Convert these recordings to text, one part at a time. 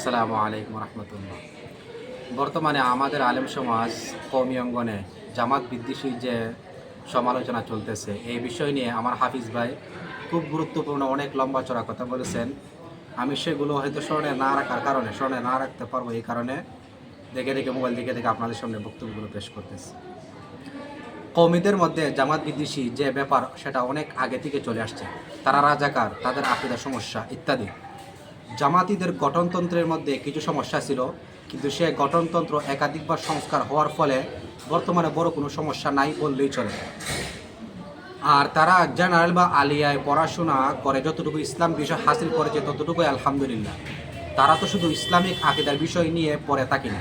আসসালামু আলাইকুম রহমতুল্লাহ। বর্তমানে আমাদের আলেম সমাজ কওমি অঙ্গনে জামাত বিদ্বেষী যে সমালোচনা চলতেছে এই বিষয় নিয়ে আমার হাফিজ ভাই খুব গুরুত্বপূর্ণ অনেক লম্বা চড়া কথা বলেছেন। আমি সেগুলো হয়তো স্মরণে না রাখতে পারবো, এই কারণে মোবাইল দেখে আপনাদের সামনে বক্তব্যগুলো পেশ করতেছি। কওমিদের মধ্যে জামাত বিদ্বেষী যে ব্যাপার সেটা অনেক আগে থেকে চলে আসছে। তারা রাজাকার, তাদের আকীদার সমস্যা ইত্যাদি। জামাতিদের গঠনতন্ত্রের মধ্যে কিছু সমস্যা ছিল, কিন্তু সে গঠনতন্ত্র একাধিকবার সংস্কার হওয়ার ফলে বর্তমানে বড় কোনো সমস্যা নাই বললেই চলে। আর তারা জেনারেল বা আলিয়ায় পড়াশোনা করে যতটুকু ইসলাম বিষয় হাসিল করেছে ততটুকুই আলহামদুলিল্লাহ। তারা তো শুধু ইসলামিক আকীদার বিষয় নিয়ে পড়ে থাকি না,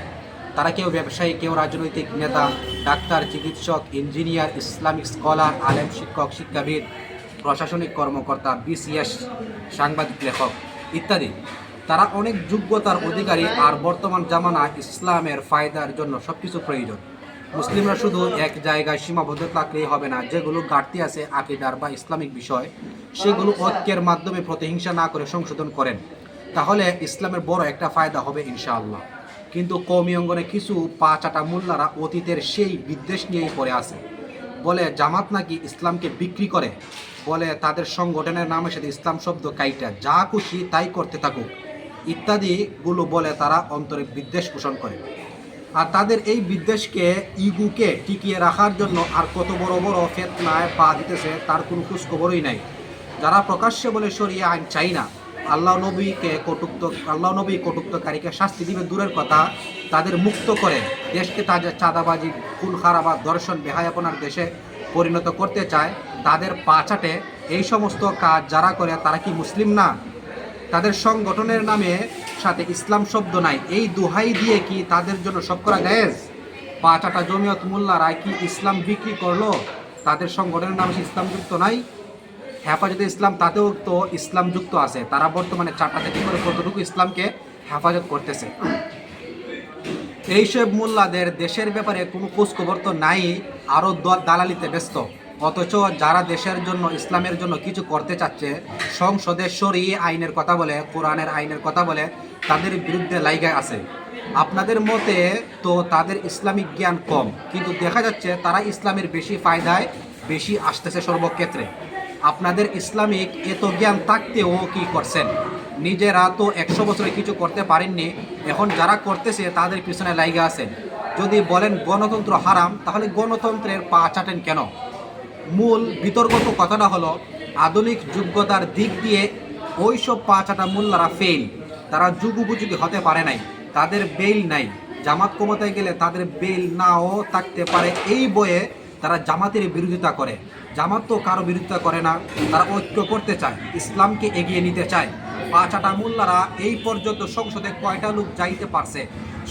তারা কেউ ব্যবসায়ী, কেউ রাজনৈতিক নেতা, ডাক্তার, চিকিৎসক, ইঞ্জিনিয়ার, ইসলামিক স্কলার, আলেম, শিক্ষক, শিক্ষাবিদ, প্রশাসনিক কর্মকর্তা, বিসিএস, সাংবাদিক, লেখক ইত্যাদি। তারা অনেক যোগ্যতার অধিকারী। আর বর্তমান জামানা ইসলামের ফায়দার জন্য সব কিছু প্রয়োজন। মুসলিমরা শুধু এক জায়গায় সীমাবদ্ধ থাকলেই হবে না, যেগুলো ঘাটতি আছে আকীদার বা ইসলামিক বিষয় সেগুলো ঐক্যের মাধ্যমে প্রতিহিংসা না করে সংশোধন করেন, তাহলে ইসলামের বড় একটা ফায়দা হবে ইনশাআল্লাহ। কিন্তু কওমি অঙ্গনে কিছু পা চাটা মোল্লারা অতীতের সেই বিদ্বেষ নিয়েই পড়ে আছে। বলে জামাত নাকি ইসলামকে বিক্রি করে, বলে তাদের সংগঠনের নামের সাথে ইসলাম শব্দ কাইটা যা খুশি তাই করতে থাকুক ইত্যাদিগুলো বলে তারা অন্তরে বিদ্বেষ পোষণ করে। আর তাদের এই বিদ্বেষকে, ইগুকে টিকিয়ে রাখার জন্য আর কত বড় বড় ফিতনায় পা দিতেছে তার কোনো খোঁজখবরই নাই। যারা প্রকাশ্যে বলে শরিয়া আইন চাই না, আল্লাহ নবী কটুক্তকারীকে শাস্তি দিবে দূরের কথা, তাদের মুক্ত করে দেশকে চাঁদাবাজি, খুন খারাপ, দর্শন, বেহায়াপনার দেশে পরিণত করতে চায়, তাদের পা চাটে এই সমস্ত কাজ যারা করে তারা কি মুসলিম না? তাদের সংগঠনের নামে সাথে ইসলাম শব্দ নাই, এই দোহাই দিয়ে কি তাদের জন্য সব করা জায়েজ? পা চাটা জমিয়ত মোল্লারা কি ইসলাম বিক্রি করলো? তাদের সংগঠনের নামে ইসলাম যুক্ত নাই। হেফাজতে ইসলাম, তাতেও তো ইসলাম যুক্ত আছে। তারা বর্তমানে চাটাচাটি করে কতটুকু ইসলামকে হেফাজত করতেছে। এইসব মোল্লাদের দেশের ব্যাপারে কোনো খোঁজখবর তো নাই, আরও দালালিতে ব্যস্ত। অথচ যারা দেশের জন্য, ইসলামের জন্য কিছু করতে চাচ্ছে, সংসদে শরীয়ত আইনের কথা বলে, কোরআনের আইনের কথা বলে, তাদের বিরুদ্ধে লাইগায় আছে। আপনাদের মতে তো তাদের ইসলামিক জ্ঞান কম, কিন্তু দেখা যাচ্ছে তারা ইসলামের বেশি ফায়দায় বেশি আসতেছে সর্বক্ষেত্রে। আপনাদের ইসলামিক এত জ্ঞান থাকতেও কি করছেন? নিজেরা তো 100 বছরে কিছু করতে পারেননি, এখন যারা করতেছে তাদের পিছনে লাইগা আছেন। যদি বলেন গণতন্ত্র হারাম, তাহলে গণতন্ত্রের পা চাটেন কেন? মূল বিতর্কত কথাটা হলো, আধুনিক যোগ্যতার দিক দিয়ে ওইসব পা চাটা মোল্লারা ফেল। তারা যুগোপযোগী হতে পারে নাই, তাদের বেইল নাই। জামাত ক্ষমতায় গেলে তাদের বেইল নাও থাকতে পারে, এই বয়ে তারা জামাতের বিরোধিতা করে। জামাত তো কারো বিরোধিতা করে না, তারা ঐক্য করতে চায়, ইসলামকে এগিয়ে নিতে চায়। পা চাটা মোল্লারা এই পর্যন্ত সংসদে কয়টা লোক যাইতে পারছে?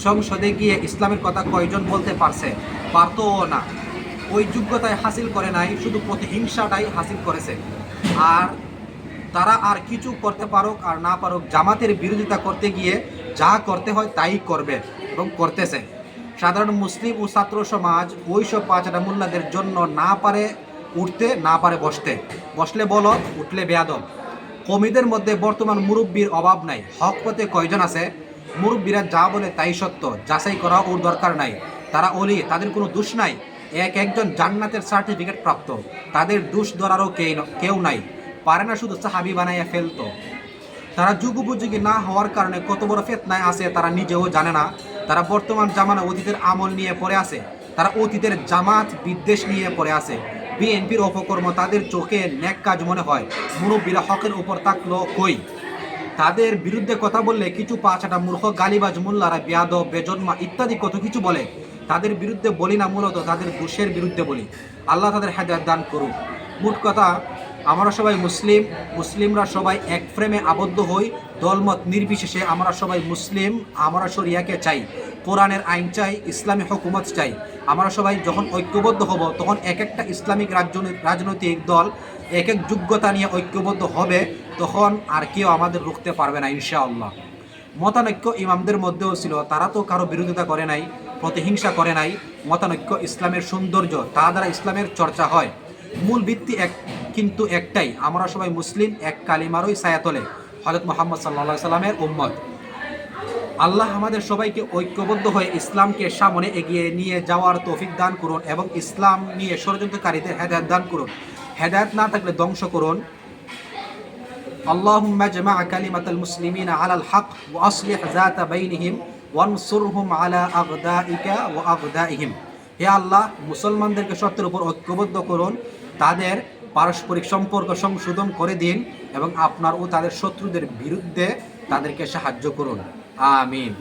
সংসদে গিয়ে ইসলামের কথা কয়জন বলতে পারছে? পারতও না। ওই যোগ্যতায় হাসিল করে নাই, শুধু প্রতিহিংসাটাই হাসিল করেছে। আর তারা আর কিছু করতে পারুক আর না পারুক, জামাতের বিরোধিতা করতে গিয়ে যা করতে হয় তাই করবে এবং করতেছে। সাধারণ মুসলিম ও ছাত্র সমাজ ওইসব পাঁচটা মোল্লাদের জন্য না পারে উঠতে, না পারে বসতে। বসলে বলো, উঠলে বেয়াদব। কওমিদের মধ্যে বর্তমান মুরব্বীর অভাব নাই। হক পথে কয়জন আছে? মুরব্বীরা যা বলে তাই সত্য, যাচাই করা ওর দরকার নাই। তারা অলি, তাদের কোনো দোষ নাই। একজন জান্নাতের সার্টিফিকেট প্রাপ্ত, তাদের দোষ ধরারও কেউ নাই। পারে না শুধু সাহাবি বানাইয়া ফেলতো। তারা যুগোপযোগী না হওয়ার কারণে কত বড় ফিতনায় আছে তারা নিজেও জানে না। তারা বর্তমান জামানা অতীতের আমল নিয়ে পড়ে আছে, তারা অতীতের জামাত বিদ্বেষ নিয়ে পড়ে আছে। বিএনপির অপকর্ম তাদের চোখে নেক কাজ মনে হয়। মুরব্বীরা হকের উপর থাকলো কই? তাদের বিরুদ্ধে কথা বললে কিছু পাঁচাটা মূর্খ গালিবাজ মোল্লারা বেয়াদব, বেজন্মা ইত্যাদি কত কিছু বলে। তাদের বিরুদ্ধে বলি না, মূলত তাদের দোষের বিরুদ্ধে বলি। আল্লাহ তাদের হেদায়েত দান করুক। মোট কথা, আমরা সবাই মুসলিমরা সবাই এক ফ্রেমে আবদ্ধ হই। দলমত নির্বিশেষে আমরা সবাই মুসলিম। আমরা শরিয়াকে চাই, কোরআনের আইন চাই, ইসলামী হুকুমত চাই। আমরা সবাই যখন ঐক্যবদ্ধ হব, তখন এক একটা ইসলামিক রাজনৈতিক দল এক এক যোগ্যতা নিয়ে ঐক্যবদ্ধ হবে, তখন আর কেউ আমাদের রুখতে পারবে না ইনশাআল্লাহ। মতানৈক্য ইমামদের মধ্যেও ছিল, তারা তো কারো বিরোধিতা করে নাই, প্রতিহিংসা করে নাই। মতানৈক্য ইসলামের সৌন্দর্য, তা দ্বারা ইসলামের চর্চা হয়। মূল ভিত্তি কিন্তু একটাই, আমরা সবাই মুসলিম, এক কালিমারই ছায়াতলে হযরত মুহাম্মদ সাল্লাল্লাহু আলাইহি সাল্লামের উম্মত। আল্লাহ আমাদের সবাইকে ঐক্যবদ্ধ হয়ে ইসলামকে সামনে এগিয়ে নিয়ে যাওয়ার তৌফিক দান করুন এবং ইসলাম নিয়ে ষড়যন্ত্রকারীদের হেদায়েত দান করুন। হেদায়েত না থাকলে ধ্বংস করুন। আল্লাহুম্মা জামা কালিমাতাল মুসলিমিনা আলাল হক ওয়া আসলিহ যাতা বাইনিহিম ওয়ানসুরহুম আলা আগদাইকা ওয়া আগদাইহিম। হে আল্লাহ, মুসলমানদেরকে সত্যের উপর ঐক্যবদ্ধ করুন, তাদের পারস্পরিক সম্পর্ক সংশোধন করে দিন এবং আপনার ও তাদের শত্রুদের বিরুদ্ধে তাদেরকে সাহায্য করুন। আমিন।